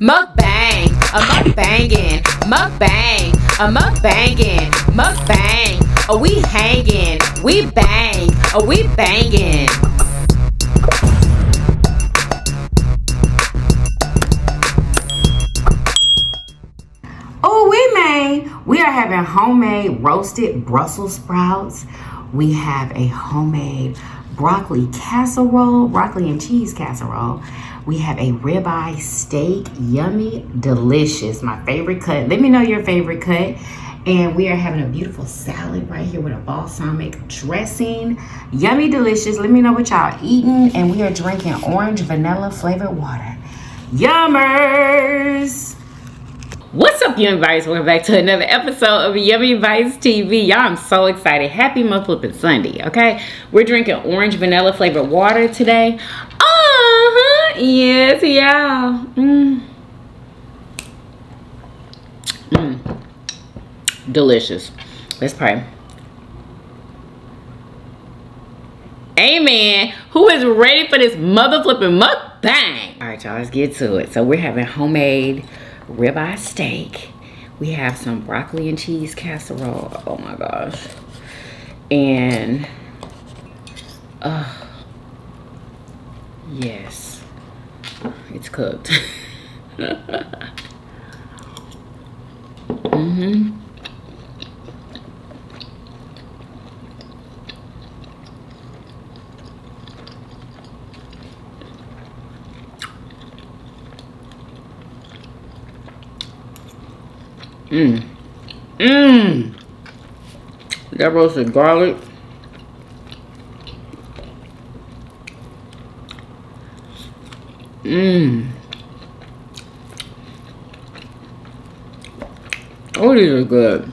Mukbang, a mukbangin', mukbang, a mukbangin', mukbang. Are we hangin'? We bang, are we bangin'? Oh, we are having homemade roasted Brussels sprouts. We have a homemade broccoli casserole, broccoli and cheese casserole. We have a ribeye steak, yummy, delicious, my favorite cut. Let me know your favorite cut. And we are having a beautiful salad right here with a balsamic dressing. Yummy, delicious. Let me know what y'all eating. And we are drinking orange vanilla flavored water. Yummers! What's up, Yummybitestv? Welcome back to another episode of Yummybitestv. Y'all, I'm so excited. Happy motherflipping Sunday, okay? We're drinking orange vanilla flavored water today. Yes, y'all. Delicious. Let's pray. Amen. Who is ready for this motherflipping mukbang? All right, y'all, let's get to it. So we're having homemade ribeye steak. We have some broccoli and cheese casserole. Oh my gosh. And yes, it's cooked. That roasted garlic. Oh, these are good.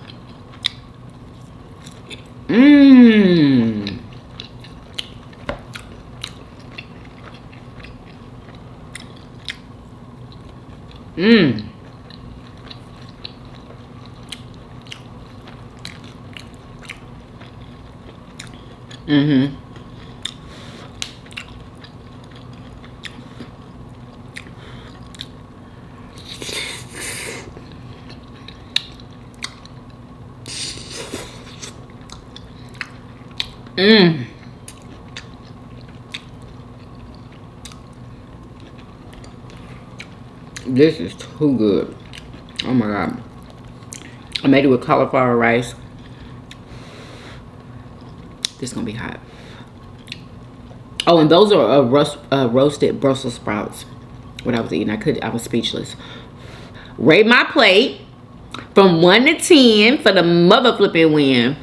This is too good. Oh my god. I made it with cauliflower rice. This is gonna be hot. Oh, and those are roasted Brussels sprouts. What I was eating, I was speechless. Rate my plate from 1 to 10 for the mother flipping win.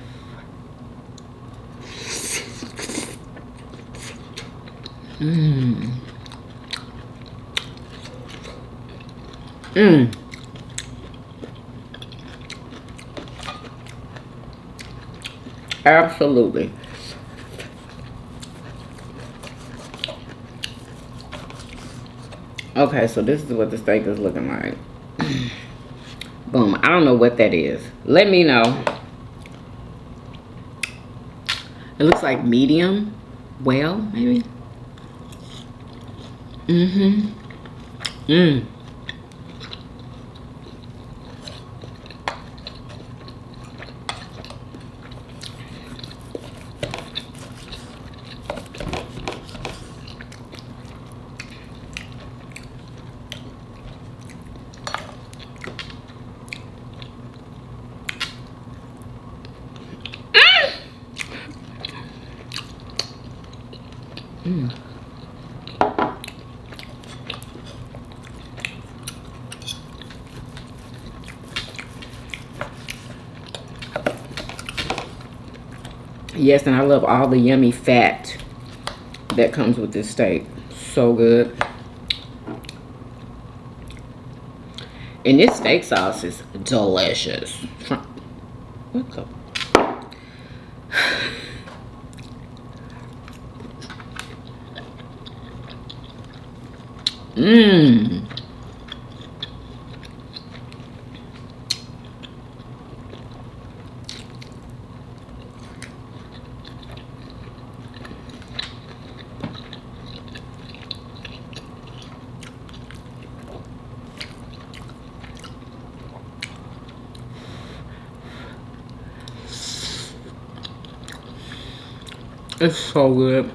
Absolutely. Okay, so this is what the steak is looking like. Boom. I don't know what that is. Let me know. It looks like medium well, maybe. Yes, and I love all the yummy fat that comes with this steak. So good. And this steak sauce is delicious. What the? It's so good.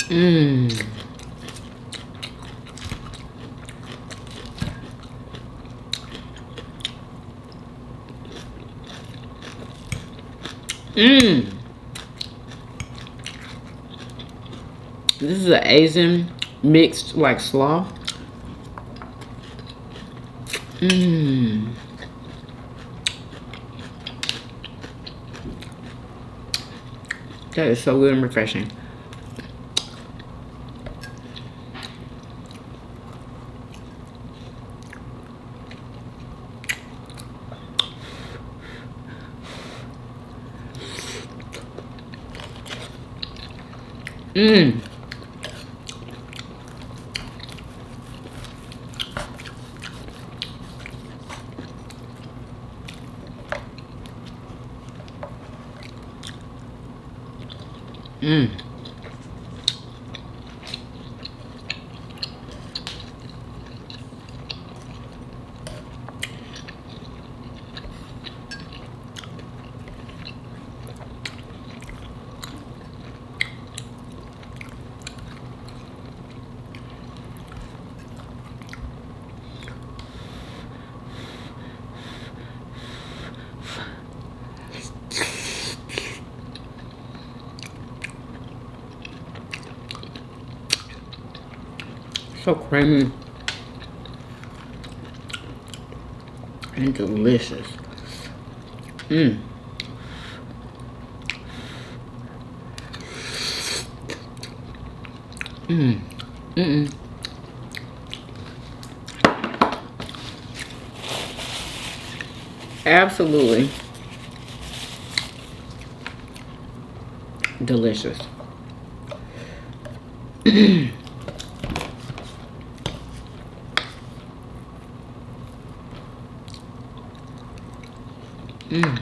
Mmm. Mmm. This is an Asian mixed like slaw. Mmm. That is so good and refreshing. Mmm. Mmm. So creamy and delicious. Mmm. Mmm. Mm-mm. Absolutely delicious. Mmm. Mmm.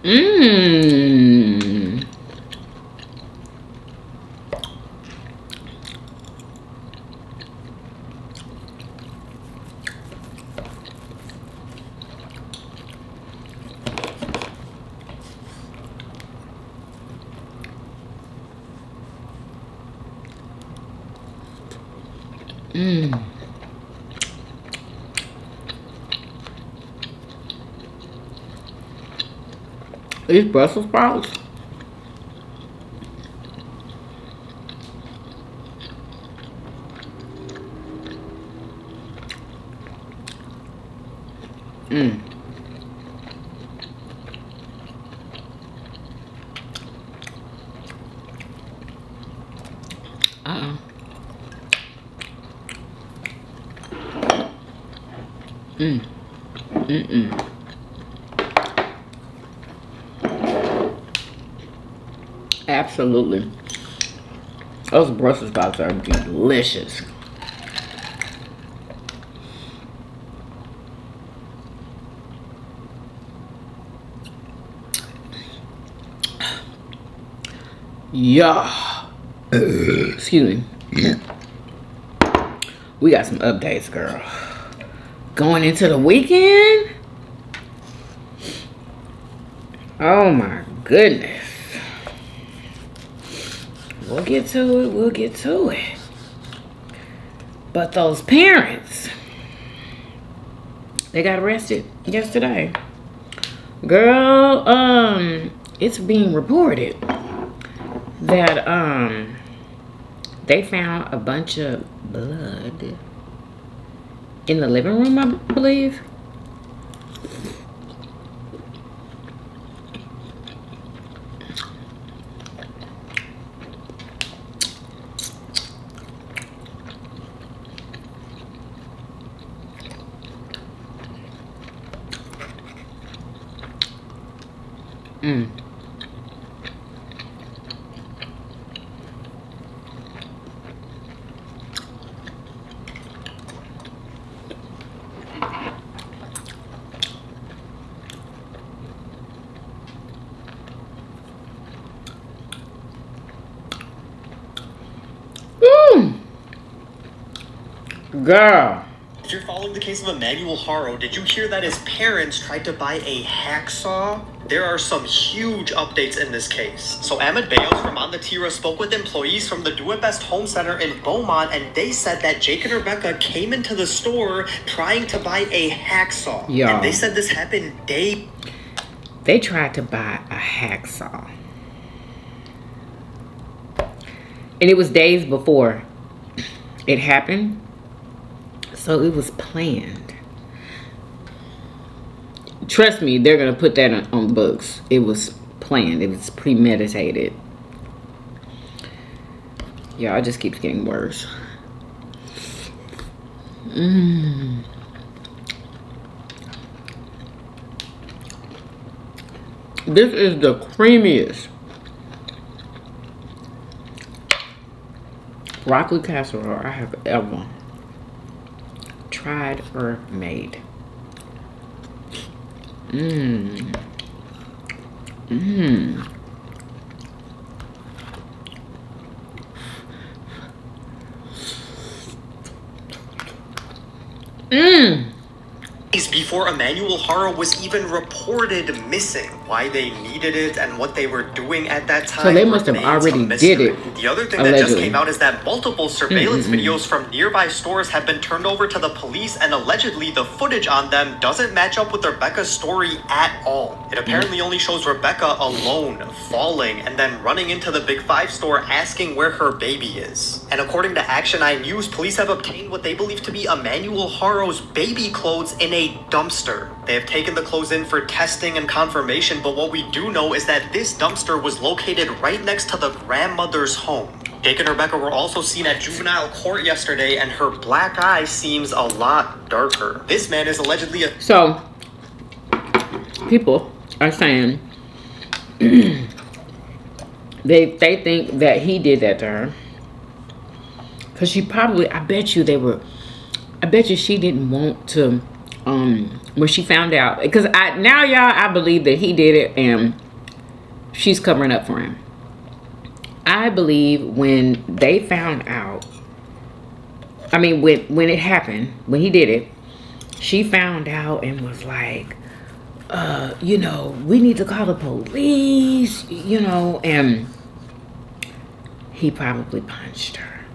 Mmm. These Brussels sprouts. Mmm. Mmm. Mm-mm. Absolutely. Those Brussels sprouts are delicious. Yeah. Excuse me. We got some updates, girl. Going into the weekend? Oh my goodness. We'll get to it. We'll get to it. But those parents, they got arrested yesterday. Girl, it's being reported that they found a bunch of blood in the living room, I believe. Girl. If you're following the case of Emanuel Haro, did you hear that his parents tried to buy a hacksaw? There are some huge updates in this case. So Ahmed Bayos from On the Tira spoke with employees from the Do It Best Home Center in Beaumont, and they said that Jake and Rebecca came into the store trying to buy a hacksaw. Y'all. And they said this happened They tried to buy a hacksaw. And it was days before it happened. So it was planned. Trust me, they're going to put that on the books. It was planned. It was premeditated. Y'all, it just keeps getting worse. This is the creamiest broccoli casserole I have ever tried or made. Mmm. before Emanuel Haro was even reported missing. Why they needed it and what they were doing at that time. So they must have already did it. The other thing allegedly. that just came out is that multiple surveillance videos from nearby stores have been turned over to the police, and allegedly the footage on them doesn't match up with Rebecca's story at all. It apparently only shows Rebecca alone, falling, and then running into the Big Five store asking where her baby is. And according to Action Eye News, police have obtained what they believe to be Emanuel Haro's baby clothes in a dumpster. They have taken the clothes in for testing and confirmation, but what we do know is that this dumpster was located right next to the grandmother's home. Jake and Rebecca were also seen at juvenile court yesterday, and her black eye seems a lot darker. This man is allegedly a... So, people are saying they think that he did that to her. Because she probably, I bet you she didn't want to, when she found out. Because now, y'all, I believe that he did it and she's covering up for him. I believe when they found out, I mean, when it happened, when he did it, she found out and was like, you know, we need to call the police, you know, and he probably punched her,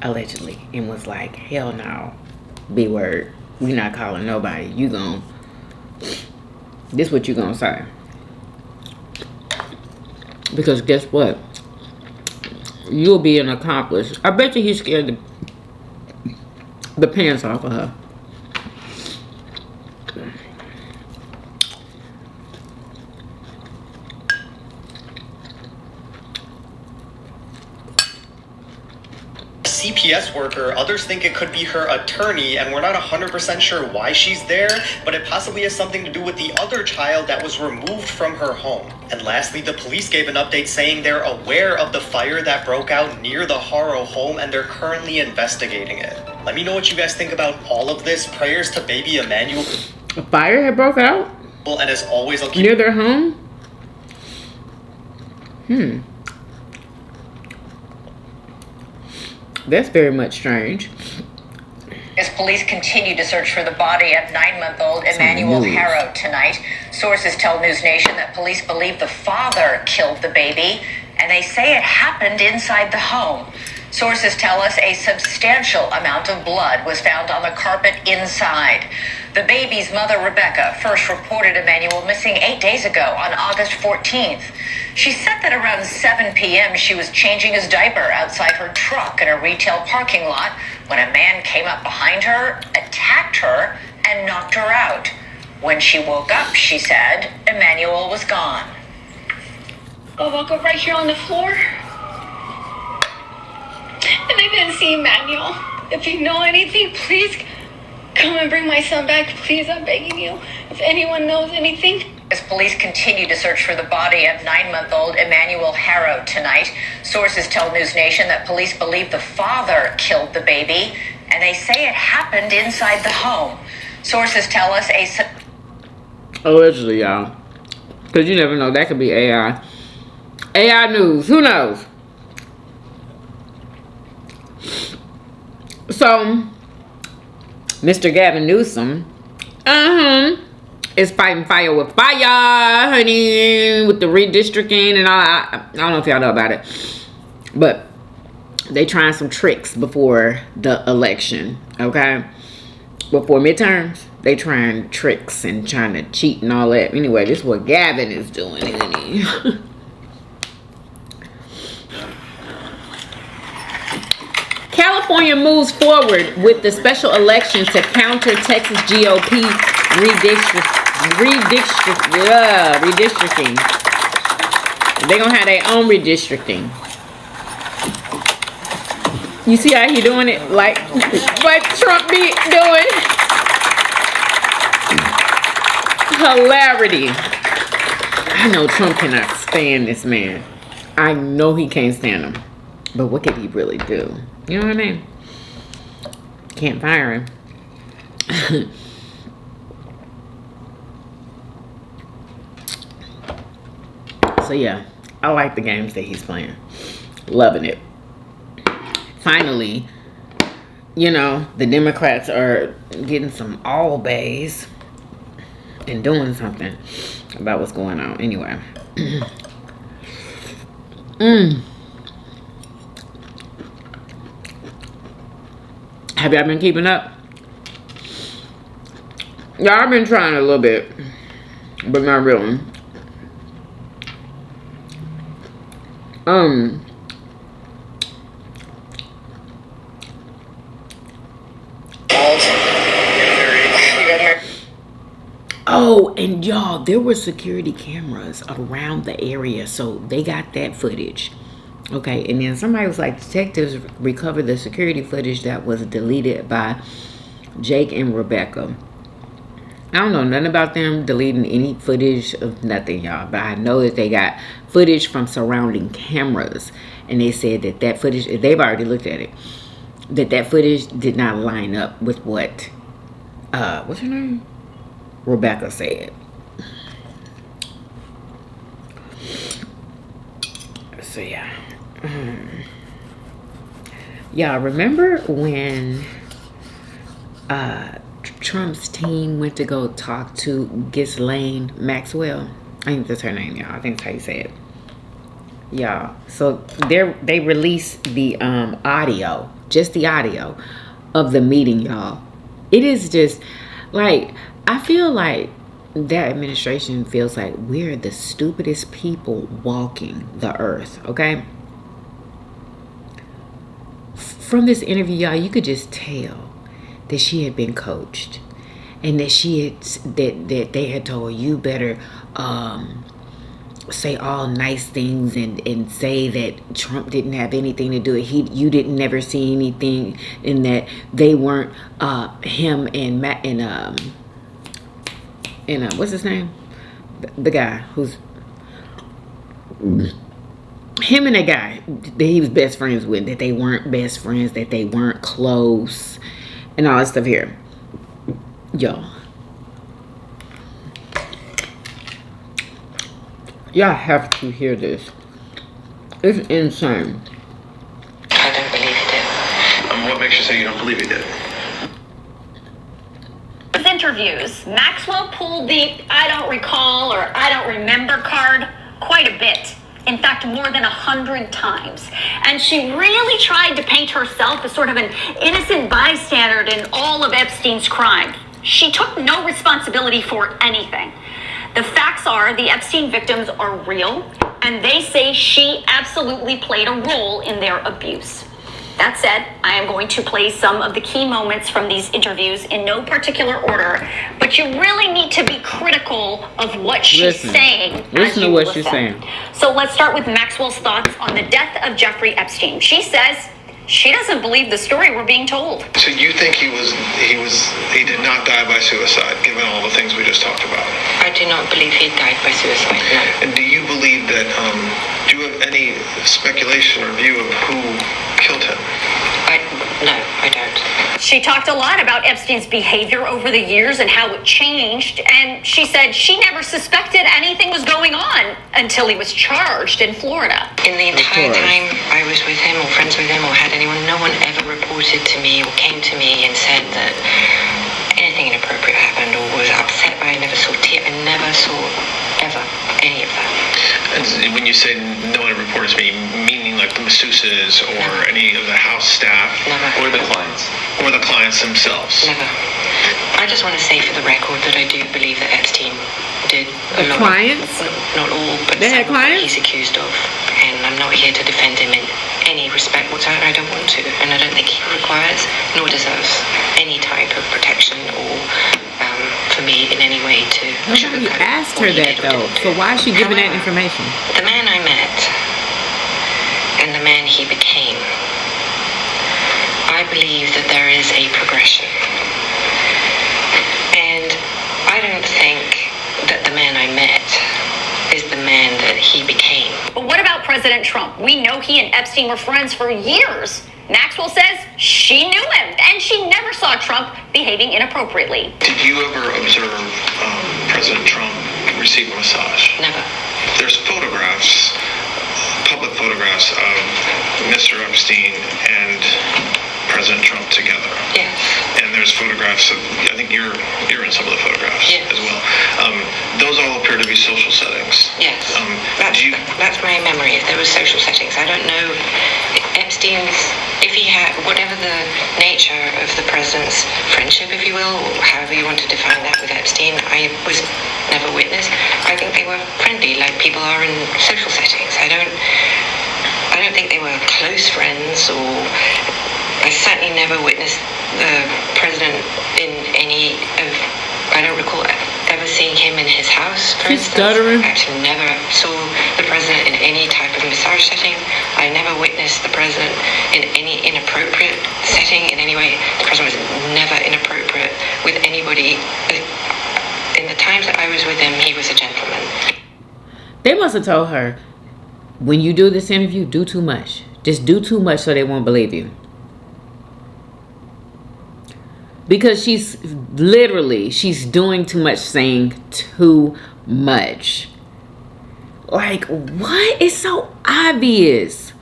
allegedly, and was like, hell no, B word, we not calling nobody, you gon' this what you gonna say. Because guess what? You'll be an accomplice. I bet you he scared the pants off of her. CPS worker. Others think it could be her attorney, and we're not 100% sure why she's there, but it possibly has something to do with the other child that was removed from her home. And lastly, the police gave an update saying they're aware of the fire that broke out near the Haro home, and they're currently investigating it. Let me know what you guys think about all of this. Prayers to baby Emanuel. A fire had broke out? And as always, I'll keep... Near their home? That's very much strange. As police continue to search for the body of 9-month-old Emanuel Haro tonight, sources tell News Nation that police believe the father killed the baby, and they say it happened inside the home. Sources tell us a substantial amount of blood was found on the carpet inside. The baby's mother, Rebecca, first reported Emanuel missing 8 days ago on August 14th. She said that around 7 p.m. she was changing his diaper outside her truck in a retail parking lot when a man came up behind her, attacked her, and knocked her out. When she woke up, she said, Emanuel was gone. I woke up right here on the floor. And I didn't see Emanuel. If you know anything, please come and bring my son back. Please, I'm begging you. If anyone knows anything. As police continue to search for the body of 9-month-old Emanuel Haro tonight, sources tell News Nation that police believe the father killed the baby, and they say it happened inside the home. Sources tell us Allegedly, y'all. Because you never know. That could be AI. AI news. Who knows? So, Mr. Gavin Newsom, is fighting fire with fire, honey, with the redistricting and all. I don't know if y'all know about it, but they trying some tricks before the election, okay? Before midterms, they trying tricks and trying to cheat and all that. Anyway, this is what Gavin is doing, isn't he? California moves forward with the special elections to counter Texas GOP redistricting. They're going to have their own redistricting. You see how he doing it? Like what Trump be doing? Hilarity. I know Trump cannot stand this man. I know he can't stand him. But what could he really do? You know what I mean? Can't fire him. So yeah, I like the games that he's playing. Loving it. Finally, you know, the Democrats are getting some all bays and doing something about what's going on. Anyway. Have y'all been keeping up? Yeah, I've been trying a little bit, but not really. Oh, and y'all, there were security cameras around the area, so they got that footage. Okay, and then somebody was like, detectives recovered the security footage that was deleted by Jake and Rebecca. I don't know nothing about them deleting any footage of nothing, y'all, but I know that they got footage from surrounding cameras, and they said that that footage, they've already looked at it, that footage did not line up with what, what's her name? Rebecca said. So yeah. Y'all remember when Trump's team went to go talk to Ghislaine Maxwell? I think that's her name, y'all. I think that's how you say it. Y'all, so they released the audio, just the audio of the meeting, y'all. It is just like, I feel like that administration feels like we're the stupidest people walking the earth, okay? From this interview, y'all, you could just tell that she had been coached, and that she had that they had told you better say all nice things and say that Trump didn't have anything to do with it. You didn't never see anything, and that they weren't him and what's his name? The guy who's him and a guy that he was best friends with, that they weren't best friends, that they weren't close, and all that stuff here. Y'all have to hear this. It's insane. I don't believe he did. And what makes you say you don't believe he did? His interviews, Maxwell pulled the I don't recall or I don't remember card quite a bit. In fact, more than 100 times. And she really tried to paint herself as sort of an innocent bystander in all of Epstein's crimes. She took no responsibility for anything. The facts are the Epstein victims are real, and they say she absolutely played a role in their abuse. That said, I am going to play some of the key moments from these interviews in no particular order, but you really need to be critical of what she's saying. Listen to what she's saying. So let's start with Maxwell's thoughts on the death of Jeffrey Epstein. She says she doesn't believe the story we're being told. So you think he did not die by suicide, given all the things we just talked about? I do not believe he died by suicide, no. And do you believe that, do you have any speculation or view of who killed him. No, I don't. She talked a lot about Epstein's behavior over the years and how it changed, and she said she never suspected anything was going on until he was charged in Florida. In the entire time I was with him or friends with him or had anyone, no one ever reported to me or came to me and said that anything inappropriate happened or was upset by it. I never saw tears. I never saw ever any of that. And when you say no one reported to me, meaning like the masseuses or any of the house staff? Never. Or the clients? Or the clients themselves? Never. I just want to say for the record that I do believe that Epstein did a lot clients? Not all, but They had some that clients? he's accused of. And I'm not here to defend him in any respect whatsoever. I don't want to. And I don't think he requires nor deserves any type of protection or for me in any way to Nobody sugarcoat asked what her he that did or though. didn't do. So why is she giving that However, information? The man I met and the man he became, I believe that there is a progression. And I don't think that the man I met is the man that he became. But what about President Trump? We know he and Epstein were friends for years. Maxwell says she knew him, and she never saw Trump behaving inappropriately. Did you ever observe President Trump receive a massage? Never. There's photographs, public photographs of Mr. Epstein and President Trump together. Yes. And there's photographs of, I think you're in some of the photographs Yes. as well. Those all appear to be social settings. Yes. Do you, That's my memory. If there was social settings, I don't know. Epstein's, if he had, whatever the nature of the president's friendship, if you will, or however you want to define that with Epstein, I was never witness. I think they were friendly, like people are in social settings. I don't think they were close friends, or I certainly never witnessed the president in any of, I don't recall ever seeing him in his house, for She's instance. stuttering. I actually never saw the president in any type of massage setting. I never witnessed the president in any inappropriate setting in any way. The president was never inappropriate with anybody. In the times that I was with him, he was a gentleman. They must have told her, when you do this interview, do too much. Just do too much so they won't believe you. Because she's doing too much, saying too much. Like, what? It's so obvious.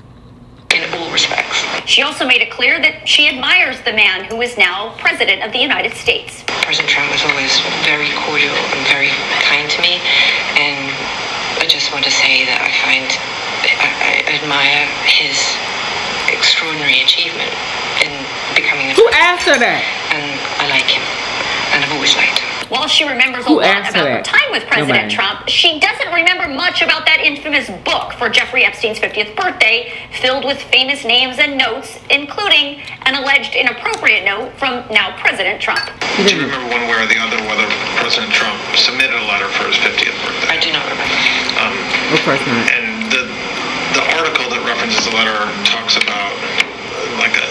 In all respects. She also made it clear that she admires the man who is now President of the United States. President Trump was always very cordial and very kind to me, and I just want to say that I admire his extraordinary achievement in becoming a Who asked her that? and I like him, and I've always liked him. While she remembers a Who lot asked her about her that? time with President Nobody. Trump, she doesn't remember much about that infamous book for Jeffrey Epstein's 50th birthday, filled with famous names and notes, including an alleged inappropriate note from now President Trump. do you remember one way or the other whether President Trump submitted a letter for his 50th birthday? I do not remember. Of course not. And the article that references the letter talks about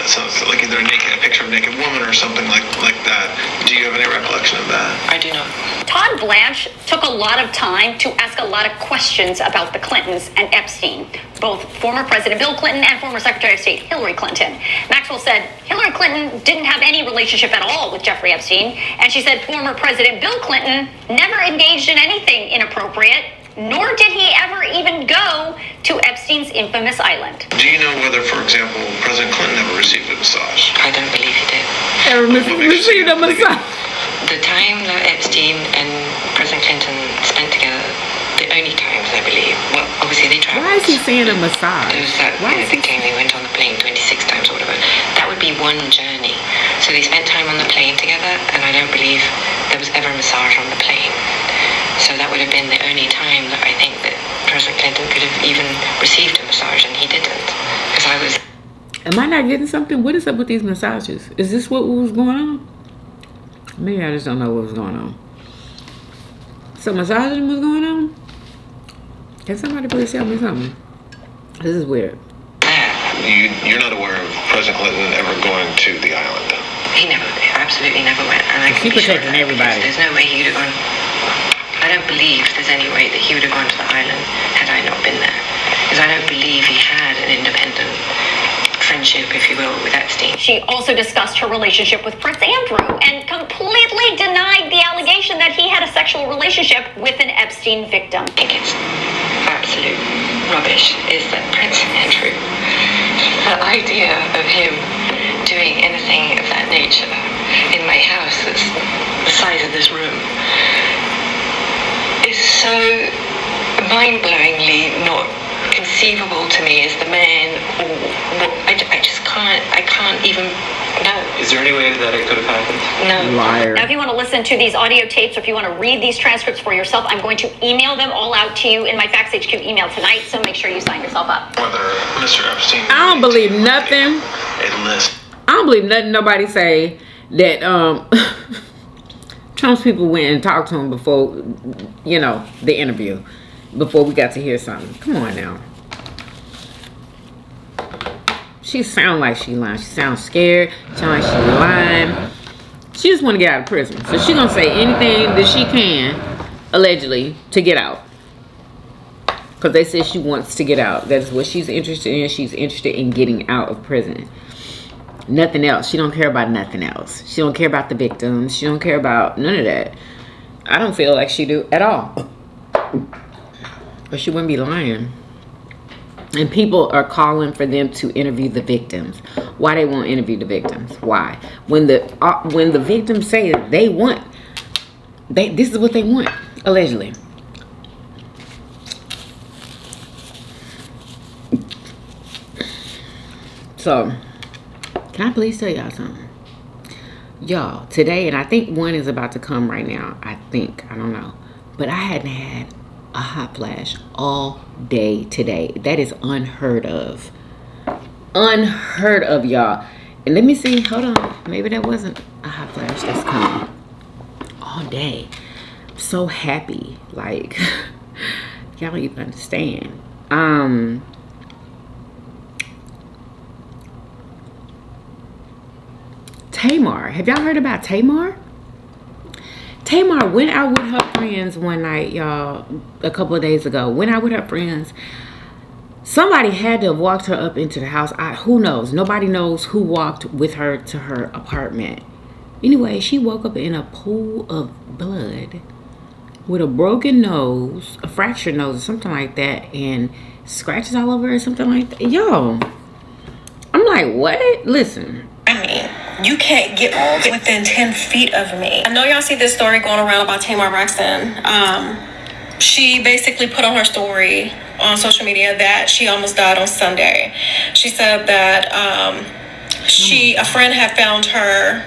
sounds like either a picture of a naked woman or something like that. Do you have any recollection of that? I do not. Todd Blanche took a lot of time to ask a lot of questions about the Clintons and Epstein, both former President Bill Clinton and former Secretary of State Hillary Clinton. Maxwell said Hillary Clinton didn't have any relationship at all with Jeffrey Epstein, and she said former President Bill Clinton never engaged in anything inappropriate, nor did he ever even go to Epstein's infamous island. Do you know whether, for example, President Clinton ever received a massage? I don't believe he did. Received a massage. The time that Epstein and President Clinton spent together, the only times I believe, well, obviously they traveled. Why is he saying a massage? There was that Why is he big time they went on the plane 26 times or whatever. That would be one journey. So they spent time on the plane together, and I don't believe there was ever a massage on the plane. So that would have been the only time that I think that President Clinton could have even received a massage, and he didn't. Because I was... Am I not getting something? What is up with these massages? Is this what was going on? Maybe I just don't know what was going on. Some massaging was going on? Can somebody please tell me something? This is weird. You're not aware of President Clinton ever going to the island? He absolutely never went. And I can She be sure protecting of that, everybody. because there's no way he would have gone... I don't believe there's any way that he would have gone to the island had I not been there. Because I don't believe he had an independent friendship, if you will, with Epstein. She also discussed her relationship with Prince Andrew and completely denied the allegation that he had a sexual relationship with an Epstein victim. I think it's absolute rubbish is that Prince Andrew, the idea of him doing anything of that nature in my house that's the size of this room is so mind-blowingly not conceivable to me as the man, or what, I just can't even know. Is there any way that it could have happened? No. Liar. Now, if you want to listen to these audio tapes, or if you want to read these transcripts for yourself, I'm going to email them all out to you in my Facts HQ email tonight, so make sure you sign yourself up. Whether Mr. Epstein. I don't believe nothing. A list. I don't believe nothing nobody say that Trump's people went and talked to him before, the interview, before we got to hear something. Come on now. She sound like she lying. She sounds scared. She sound like she lying. She just want to get out of prison. So she gonna say anything that she can, allegedly, to get out. Because they said she wants to get out. That's what she's interested in. She's interested in getting out of prison. Nothing else. She don't care about nothing else. She don't care about the victims. She don't care about none of that. I don't feel like she do at all. Or she wouldn't be lying. And people are calling for them to interview the victims. Why they won't interview the victims? Why? When the victims say that they want, this is what they want, allegedly. So, can I please tell y'all something? Y'all, today, and I think one is about to come right now. I don't know. But I hadn't had a hot flash all day today. That is unheard of. Unheard of, y'all. And let me see. Hold on. Maybe that wasn't a hot flash that's coming. All day. I'm so happy. Like, y'all don't even understand. Tamar. Have y'all heard about Tamar? Tamar went out with her friends one night, y'all, a couple of days ago. Went out with her friends. Somebody had to have walked her up into the house. Who knows? Nobody knows who walked with her to her apartment. Anyway, she woke up in a pool of blood with a broken nose, a fractured nose or something like that, and scratches all over her or something like that. Yo, I'm like, what? Listen. I mean, you can't get within 10 feet of me. I know y'all see this story going around about Tamar Braxton. She basically put on her story on social media that she almost died on Sunday. She said that a friend had found her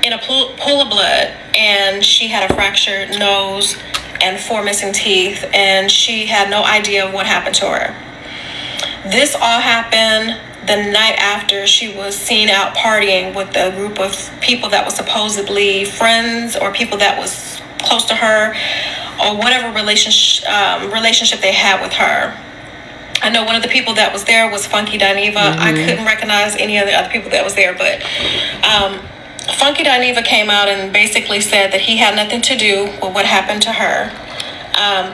in a pool of blood, and she had a fractured nose and 4 missing teeth, and she had no idea of what happened to her. This all happened the night after she was seen out partying with a group of people that was supposedly friends or people that was close to her, or whatever relationship they had with her. I know one of the people that was there was Funky Dineva. I couldn't recognize any of the other people that was there, but Funky Dineva came out and basically said that he had nothing to do with what happened to her.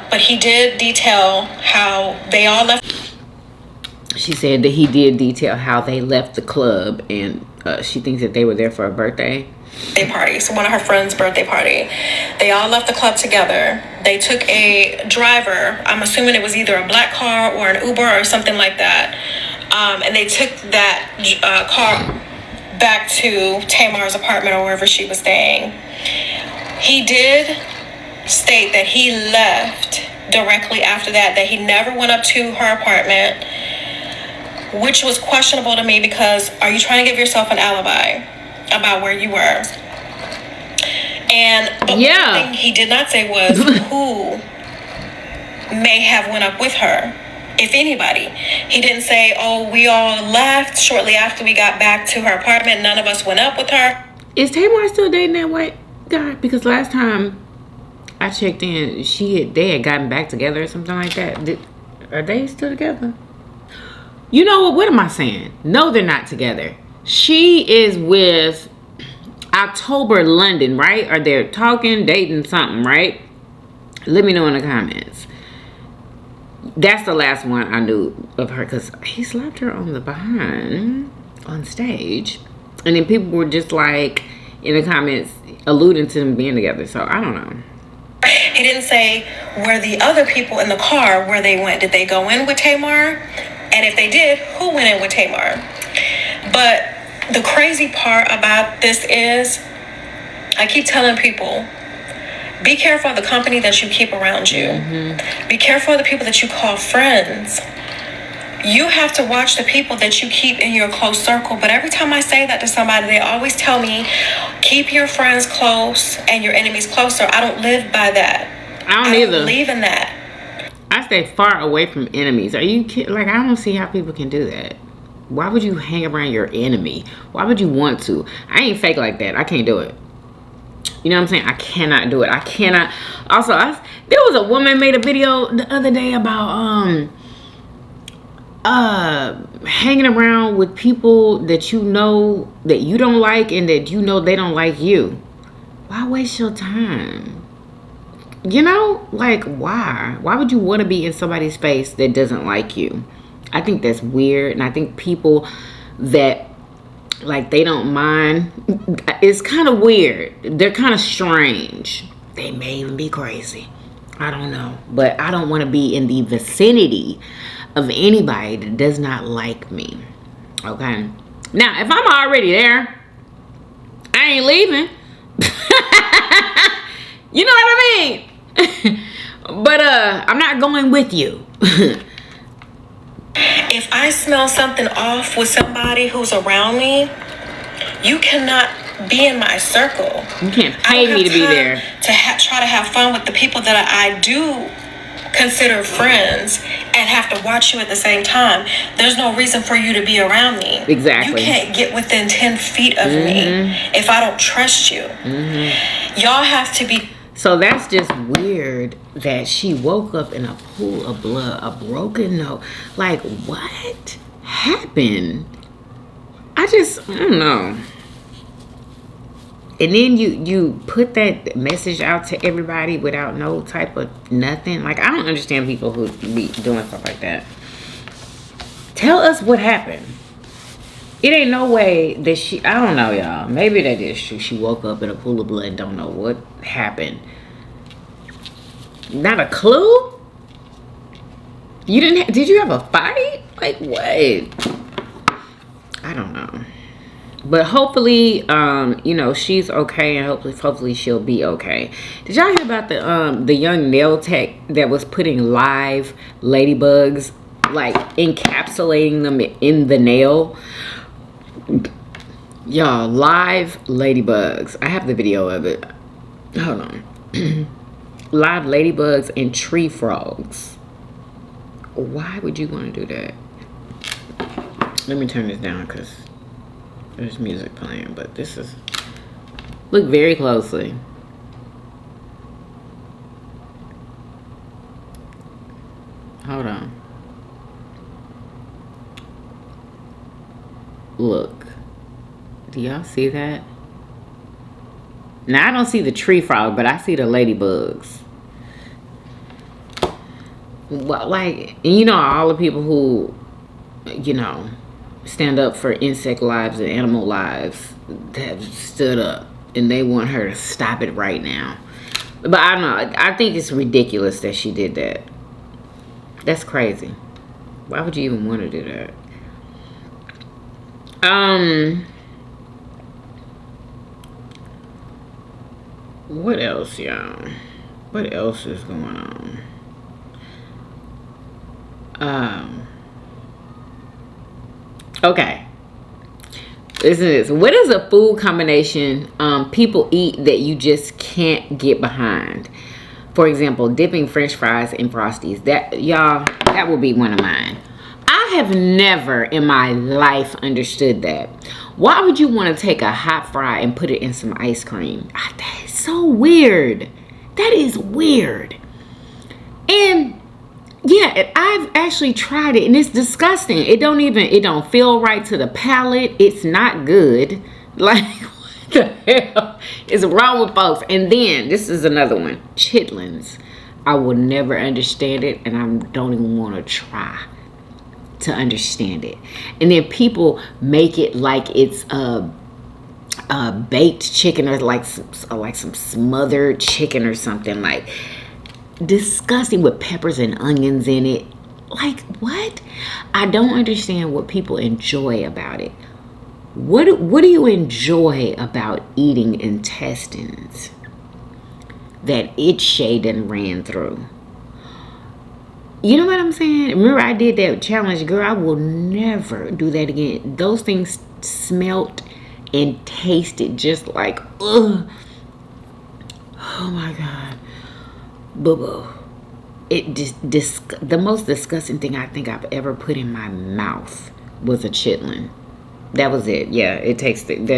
But he did detail how they all left. She said that he did detail how they left the club, and she thinks that they were there for a birthday party. So one of her friends' birthday party. They all left the club together. They took a driver. I'm assuming it was either a black car or an Uber or something like that. And they took that car back to Tamar's apartment or wherever she was staying. He did state that he left directly after that he never went up to her apartment, which was questionable to me because are you trying to give yourself an alibi about where you were? And the one thing he did not say was who may have went up with her, if anybody. He didn't say, oh, we all left shortly after we got back to her apartment. None of us went up with her. Is Tamar still dating that white guy? Because last time I checked in, they had gotten back together or something like that. Are they still together? You know what? What am I saying? No, they're not together. She is with October London, right? Or they're talking, dating, something, right? Let me know in the comments. That's the last one I knew of her, because he slapped her on the behind on stage. And then people were just like, in the comments, alluding to them being together. So, I don't know. He didn't say where the other people in the car, where they went. Did they go in with Tamar? And if they did, who went in with Tamar? But the crazy part about this is, I keep telling people, be careful of the company that you keep around you. Mm-hmm. Be careful of the people that you call friends. You have to watch the people that you keep in your close circle. But every time I say that to somebody, they always tell me, keep your friends close and your enemies closer. I don't live by that. I don't either. Believe in that. I stay far away from enemies. Are you kidding? Like, I don't see how people can do that. Why would you hang around your enemy? Why would you want to? I ain't fake like that. I can't do it. You know what I'm saying? I cannot do it. I cannot. Also, there was a woman made a video the other day about hanging around with people that you know that you don't like and that you know they don't like you. Why waste your time? You know, like, why? Why would you want to be in somebody's face that doesn't like you? I think that's weird. And I think people that, like, they don't mind, it's kind of weird. They're kind of strange. They may even be crazy. I don't know. But I don't want to be in the vicinity of anybody that does not like me. Okay? Now, if I'm already there, I ain't leaving. You know what I mean? But I'm not going with you. If I smell something off with somebody who's around me, you cannot be in my circle. You can't pay me to be there. Try to have fun with the people that I do consider friends and have to watch you at the same time. There's no reason for you to be around me. Exactly. You can't get within 10 feet of me if I don't trust you. Y'all have to be. So that's just weird that she woke up in a pool of blood, a broken nose. Like, what happened? I don't know. And then you put that message out to everybody without no type of nothing. Like, I don't understand people who be doing stuff like that. Tell us what happened. It ain't no way that I don't know, y'all. Maybe that is true. She woke up in a pool of blood and don't know what happened. Not a clue? Did you have a fight? Like, what? I don't know. But hopefully, you know, she's okay, and hopefully she'll be okay. Did y'all hear about the young nail tech that was putting live ladybugs, like encapsulating them in the nail? Y'all, live ladybugs. I have the video of it. Hold on. Live ladybugs and tree frogs. Why would you want to do that? Let me turn this down because there's music playing, but this is, look very closely. Hold on. Look. Do y'all see that? Now, I don't see the tree frog, but I see the ladybugs. Well, like, and you know, all the people who, you know, stand up for insect lives and animal lives have stood up, and they want her to stop it right now. But I don't know. I think it's ridiculous that she did that. That's crazy. Why would you even want to do that? What else, y'all? What else is going on? Okay. Listen to this. What is a food combination people eat that you just can't get behind? For example, dipping French fries in Frosties. That, y'all, that will be one of mine. I have never in my life understood that. Why would you want to take a hot fry and put it in some ice cream? That is so weird. That is weird. And yeah, I've actually tried it, and it's disgusting. It don't feel right to the palate. It's not good. Like, what the hell? is wrong with folks? And then this is another one, chitlins. I will never understand it, and I don't even want to try to understand it. And then people make it like it's a baked chicken, or like some smothered chicken or something, like disgusting, with peppers and onions in it. Like, what? I don't understand what people enjoy about it. What do you enjoy about eating intestines that its shade done ran through? You know what I'm saying? Remember, I did that challenge, girl. I will never do that again. Those things smelt and tasted just like, ugh. Oh my God. Boo-boo. It just, the most disgusting thing I think I've ever put in my mouth was a chitlin. That was it. Yeah, that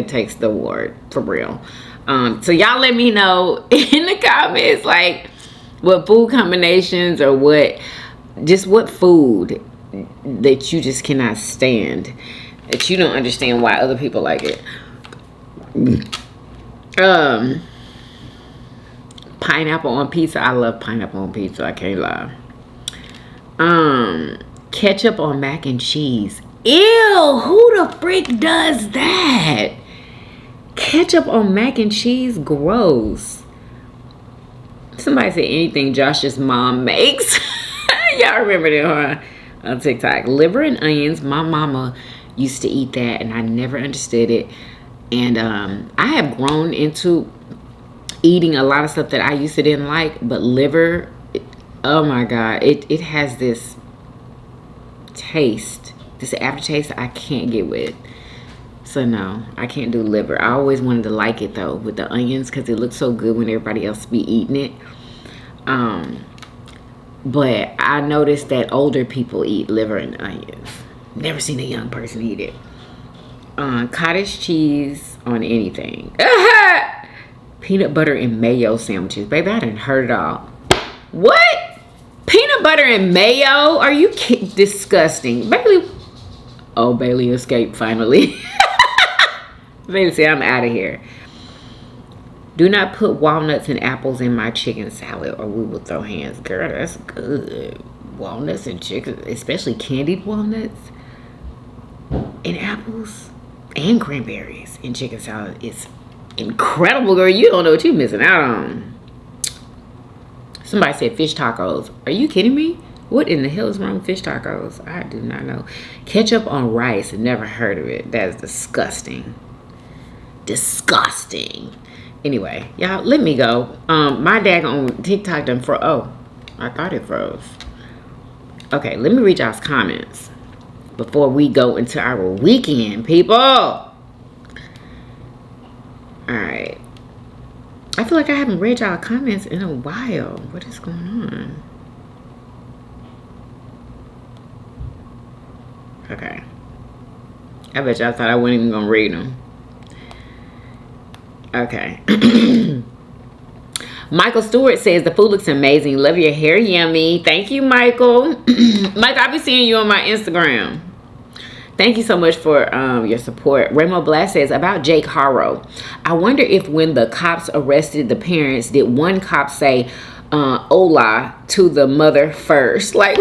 takes the award, for real. So y'all let me know in the comments, like, what food combinations or what food that you just cannot stand, that you don't understand why other people like it. Pineapple on pizza. I love pineapple on pizza. I can't lie. Ketchup on mac and cheese. Ew, who the freak does that? Ketchup on mac and cheese? Gross. Somebody said anything Josh's mom makes. Y'all remember that, huh? On TikTok. Liver and onions. My mama used to eat that, and I never understood it. And I have grown into eating a lot of stuff that I used to didn't like, but liver, oh my God, it has this taste, this aftertaste I can't get with. So no, I can't do liver. I always wanted to like it though, with the onions, because it looks so good when everybody else be eating it. But I noticed that older people eat liver and onions. Never seen a young person eat it. Cottage cheese on anything. Peanut butter and mayo sandwiches. Baby, I done heard it all. What? Peanut butter and mayo? Are you disgusting? Bailey. Oh, Bailey escaped finally. Bailey said, I'm out of here. Do not put walnuts and apples in my chicken salad or we will throw hands. Girl, that's good. Walnuts and chicken, especially candied walnuts and apples and cranberries in chicken salad. It's incredible, girl. You don't know what you're missing out on. Somebody said fish tacos. Are you kidding me? What in the hell is wrong with fish tacos? I do not know. Ketchup on rice. Never heard of it. That is disgusting. Disgusting. Anyway, y'all, let me go. My dad on TikTok done froze. Oh, I thought it froze. Okay, let me read y'all's comments before we go into our weekend, people. All right. I feel like I haven't read y'all comments in a while. What is going on? Okay. I bet y'all thought I wasn't even gonna read them. Okay. Michael Stewart says the food looks amazing. Love your hair, yummy. Thank you, Michael. Mike, I'll be seeing you on my Instagram. Thank you so much for your support. Ramo Blast says, about Jake Haro, I wonder if when the cops arrested the parents, did one cop say hola to the mother first? Like,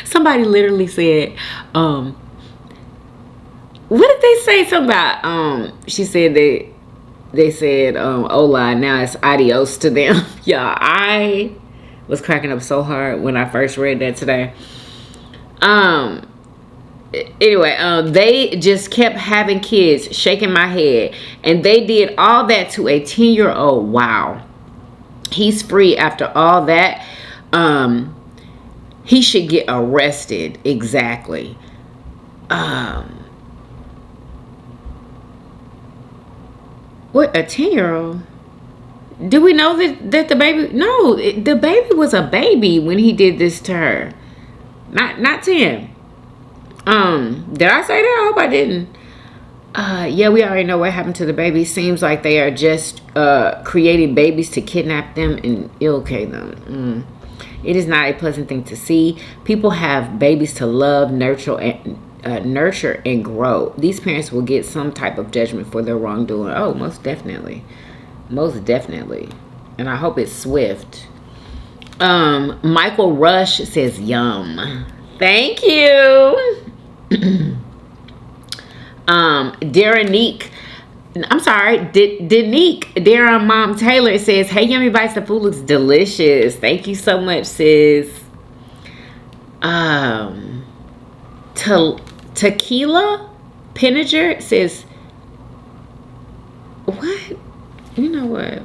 somebody literally said, what did they say? Something about, she said they said hola, now it's adios to them. Yeah, I was cracking up so hard when I first read that today. Anyway, they just kept having kids, shaking my head, and they did all that to a 10-year-old. Wow. He's free after all that. He should get arrested. Exactly. What, a 10-year-old? Do we know that the baby? No, the baby was a baby when he did this to her. Not 10. Did I say that? I hope I didn't. Yeah, we already know what happened to the baby. Seems like they are just creating babies to kidnap them and ill-care them. It is not a pleasant thing to see. People have babies to love, nurture, and nurture and grow. These parents will get some type of judgment for their wrongdoing. Oh, most definitely. Most definitely. And I hope it's swift. Michael Rush says, yum. Thank you. Darren Mom Taylor says, hey, Yummy Bites, the food looks delicious. Thank you so much, sis. Tequila Pillager says, what? You know what?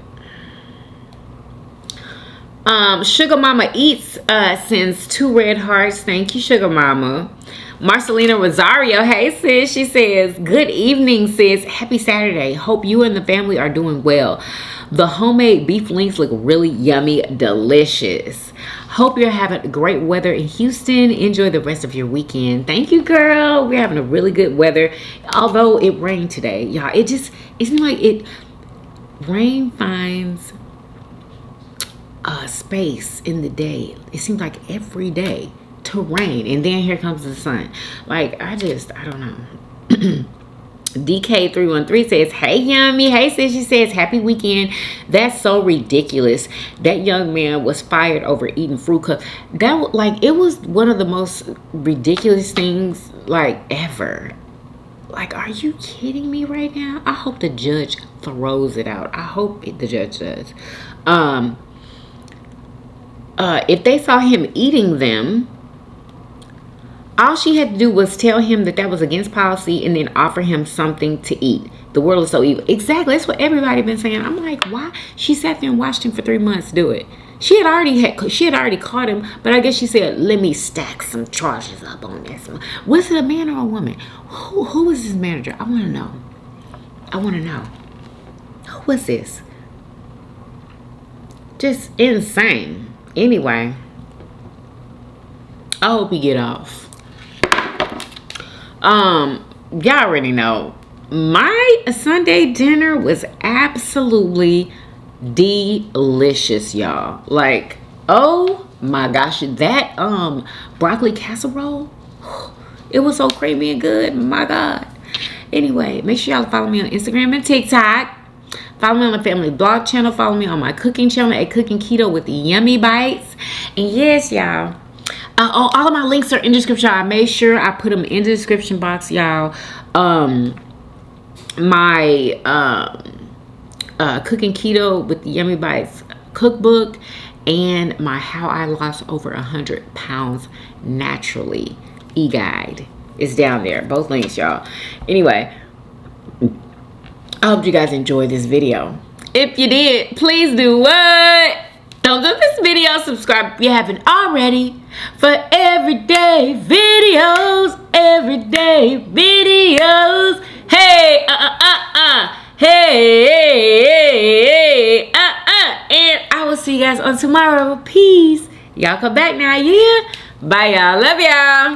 Sugar Mama Eats sends 2 red hearts. Thank you, Sugar Mama. Marcelina Rosario, hey sis, she says, good evening sis, happy Saturday, hope you and the family are doing well. The homemade beef links look really yummy, delicious. Hope you're having great weather in Houston. Enjoy the rest of your weekend. Thank you, girl. We're having a really good weather, although it rained today, y'all. It seems like rain finds space in the day. It seems like every day to rain, and then here comes the sun. Like, I don't know. DK313 says, hey Yummy, hey sis, she says, happy weekend. That's so ridiculous. That young man was fired over eating fruit cups. That, like, it was one of the most ridiculous things, like, ever. Like, are you kidding me right now? I hope the judge throws it out. I hope the judge does. If they saw him eating them, all she had to do was tell him that was against policy and then offer him something to eat. The world is so evil. Exactly. That's what everybody been saying. I'm like, why? She sat there and watched him for 3 months do it. She had already caught him, but I guess she said, let me stack some charges up on this. Was it a man or a woman? Who was his manager? I want to know. Who was this? Just insane. Anyway, I hope he get off. Y'all already know my Sunday dinner was absolutely delicious, y'all. Like, oh my gosh, that broccoli casserole, it was so creamy and good. My God. Anyway, make sure y'all follow me on Instagram and TikTok. Follow me on the family blog channel. Follow me on my cooking channel at Cooking Keto with the Yummy Bites. And yes, y'all, all of my links are in the description. I made sure I put them in the description box, y'all. My Cooking Keto with the Yummy Bites cookbook and my How I Lost Over 100 Pounds Naturally e-guide is down there. Both links, y'all. Anyway, I hope you guys enjoyed this video. If you did, please do what? Thumbs up this video, subscribe if you haven't already for everyday videos. Hey, hey, and I will see you guys on tomorrow. Peace. Y'all come back now, yeah? Bye, y'all. Love y'all.